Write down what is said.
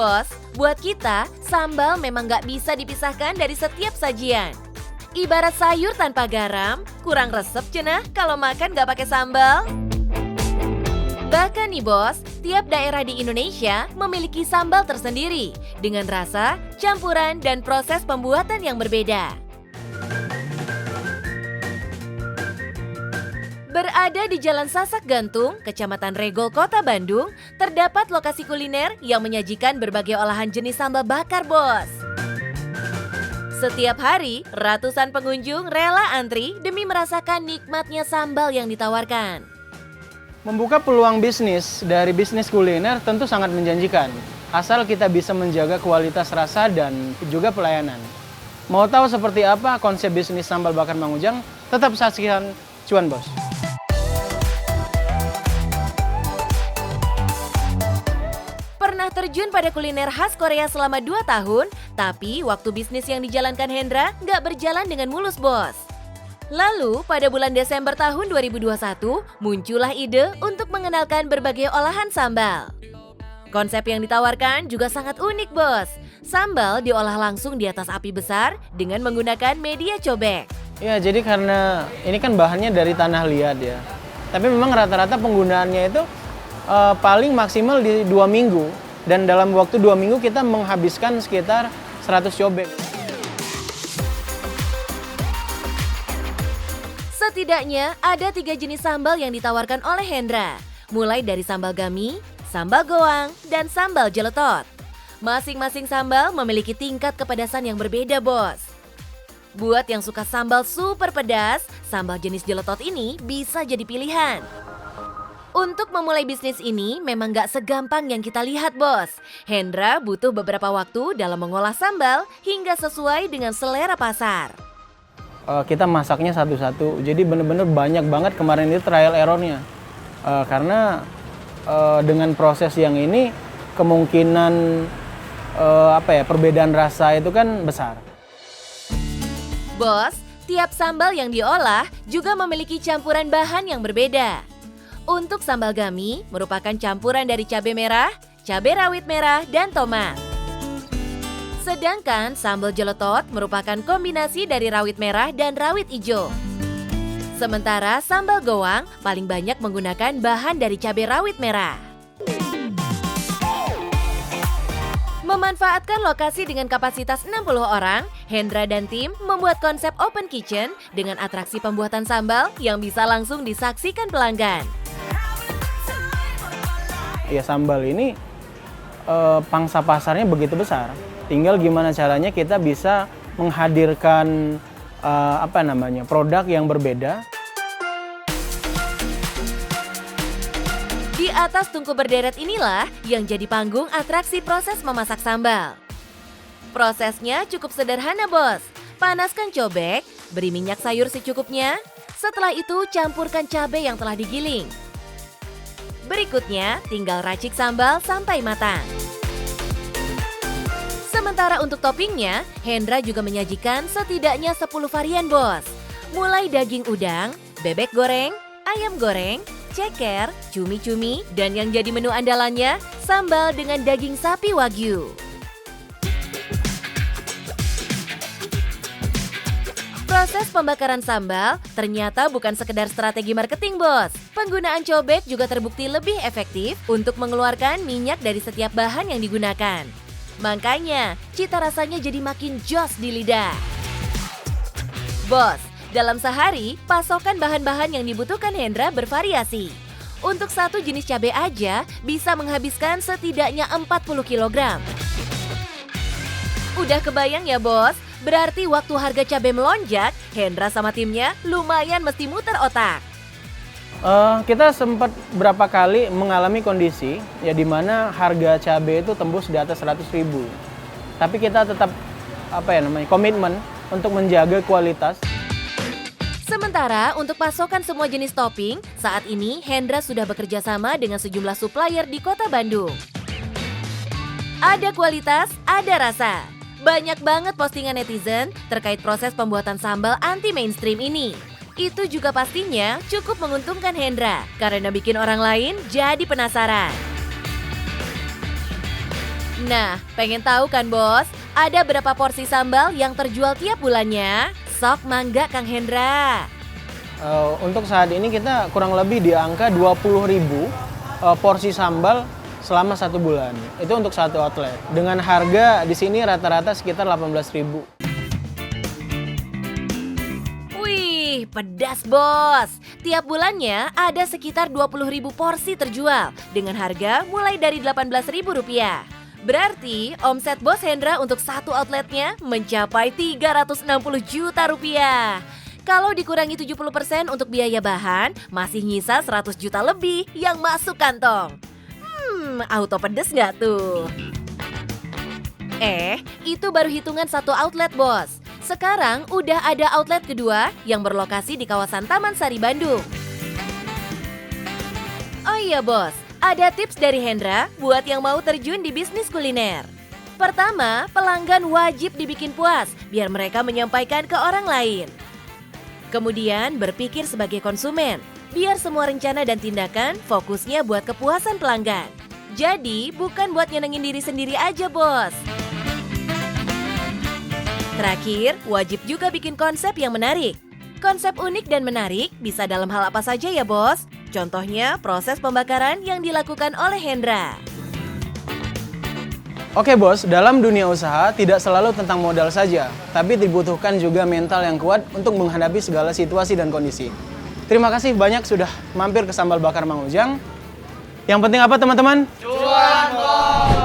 Bos, buat kita, sambal memang nggak bisa dipisahkan dari setiap sajian. Ibarat sayur tanpa garam, kurang resep cenah kalau makan nggak pakai sambal. Bahkan nih bos, tiap daerah di Indonesia memiliki sambal tersendiri dengan rasa, campuran, dan proses pembuatan yang berbeda. Berada di Jalan Sasak Gantung, Kecamatan Regol, Kota Bandung, terdapat lokasi kuliner yang menyajikan berbagai olahan jenis sambal bakar, bos. Setiap hari, ratusan pengunjung rela antri demi merasakan nikmatnya sambal yang ditawarkan. Membuka peluang bisnis dari bisnis kuliner tentu sangat menjanjikan, asal kita bisa menjaga kualitas rasa dan juga pelayanan. Mau tahu seperti apa konsep bisnis sambal bakar Mang Ujang? Tetap saksikan Cuan Bos. Pernah terjun pada kuliner khas Korea selama 2 tahun, tapi waktu bisnis yang dijalankan Hendra nggak berjalan dengan mulus, bos. Lalu, pada bulan Desember tahun 2021, muncullah ide untuk mengenalkan berbagai olahan sambal. Konsep yang ditawarkan juga sangat unik, bos. Sambal diolah langsung di atas api besar dengan menggunakan media cobek. Ya, jadi karena ini kan bahannya dari tanah liat ya. Tapi memang rata-rata penggunaannya itu paling maksimal di 2 minggu. Dan dalam waktu 2 minggu kita menghabiskan sekitar 100 cobek. Setidaknya ada 3 jenis sambal yang ditawarkan oleh Hendra. Mulai dari sambal gami, sambal goang, dan sambal jeletot. Masing-masing sambal memiliki tingkat kepedasan yang berbeda, bos. Buat yang suka sambal super pedas, sambal jenis jeletot ini bisa jadi pilihan. Untuk memulai bisnis ini memang gak segampang yang kita lihat, bos. Hendra butuh beberapa waktu dalam mengolah sambal hingga sesuai dengan selera pasar. Kita masaknya satu-satu, jadi bener-bener banyak banget kemarin itu trial errornya. Karena dengan proses yang ini kemungkinan perbedaan rasa itu kan besar. Bos, tiap sambal yang diolah juga memiliki campuran bahan yang berbeda. Untuk sambal gami merupakan campuran dari cabai merah, cabai rawit merah, dan tomat. Sedangkan sambal jeletot merupakan kombinasi dari rawit merah dan rawit hijau. Sementara sambal goang paling banyak menggunakan bahan dari cabai rawit merah. Memanfaatkan lokasi dengan kapasitas 60 orang, Hendra dan tim membuat konsep open kitchen dengan atraksi pembuatan sambal yang bisa langsung disaksikan pelanggan. Ya, sambal ini pangsa pasarnya begitu besar. Tinggal gimana caranya kita bisa menghadirkan produk yang berbeda. Di atas tungku berderet inilah yang jadi panggung atraksi proses memasak sambal. Prosesnya cukup sederhana, bos. Panaskan cobek, beri minyak sayur secukupnya. Setelah itu campurkan cabai yang telah digiling. Berikutnya, tinggal racik sambal sampai matang. Sementara untuk toppingnya, Hendra juga menyajikan setidaknya 10 varian, bos. Mulai daging udang, bebek goreng, ayam goreng, ceker, cumi-cumi, dan yang jadi menu andalannya, sambal dengan daging sapi wagyu. Proses pembakaran sambal ternyata bukan sekedar strategi marketing, bos. Penggunaan cobek juga terbukti lebih efektif untuk mengeluarkan minyak dari setiap bahan yang digunakan. Makanya, cita rasanya jadi makin jos di lidah. Bos, dalam sehari, pasokan bahan-bahan yang dibutuhkan Hendra bervariasi. Untuk satu jenis cabai aja bisa menghabiskan setidaknya 40 kg. Udah kebayang ya, bos? Berarti waktu harga cabai melonjak, Hendra sama timnya lumayan mesti muter otak. Kita sempat berapa kali mengalami kondisi ya di mana harga cabai itu tembus di atas 100.000. Tapi kita tetap komitmen untuk menjaga kualitas. Sementara untuk pasokan semua jenis topping, saat ini Hendra sudah bekerja sama dengan sejumlah supplier di Kota Bandung. Ada kualitas, ada rasa. Banyak banget postingan netizen terkait proses pembuatan sambal anti-mainstream ini. Itu juga pastinya cukup menguntungkan Hendra karena bikin orang lain jadi penasaran. Nah, pengen tahu kan bos, ada berapa porsi sambal yang terjual tiap bulannya? Sok mangga Kang Hendra. Untuk saat ini kita kurang lebih di angka 20.000 porsi sambal selama 1 bulan. Itu untuk satu outlet. Dengan harga di sini rata-rata sekitar 18.000. Wih, pedas bos. Tiap bulannya ada sekitar 20.000 porsi terjual dengan harga mulai dari Rp18.000. Berarti omset Bos Hendra untuk satu outletnya mencapai Rp360 juta. Kalau dikurangi 70% untuk biaya bahan, masih nyisa 100 juta lebih yang masuk kantong. Auto pedes nggak tuh? Itu baru hitungan satu outlet bos. Sekarang udah ada outlet kedua yang berlokasi di kawasan Taman Sari, Bandung. Oh iya bos, ada tips dari Hendra buat yang mau terjun di bisnis kuliner. Pertama, pelanggan wajib dibikin puas biar mereka menyampaikan ke orang lain. Kemudian berpikir sebagai konsumen, biar semua rencana dan tindakan fokusnya buat kepuasan pelanggan. Jadi bukan buat nyenengin diri sendiri aja bos. Terakhir, wajib juga bikin konsep yang menarik. Konsep unik dan menarik bisa dalam hal apa saja ya bos? Contohnya proses pembakaran yang dilakukan oleh Hendra. Oke bos, dalam dunia usaha tidak selalu tentang modal saja, tapi dibutuhkan juga mental yang kuat untuk menghadapi segala situasi dan kondisi. Terima kasih banyak sudah mampir ke Sambal Bakar Mang Ujang. Yang penting apa teman-teman? Cuan bos!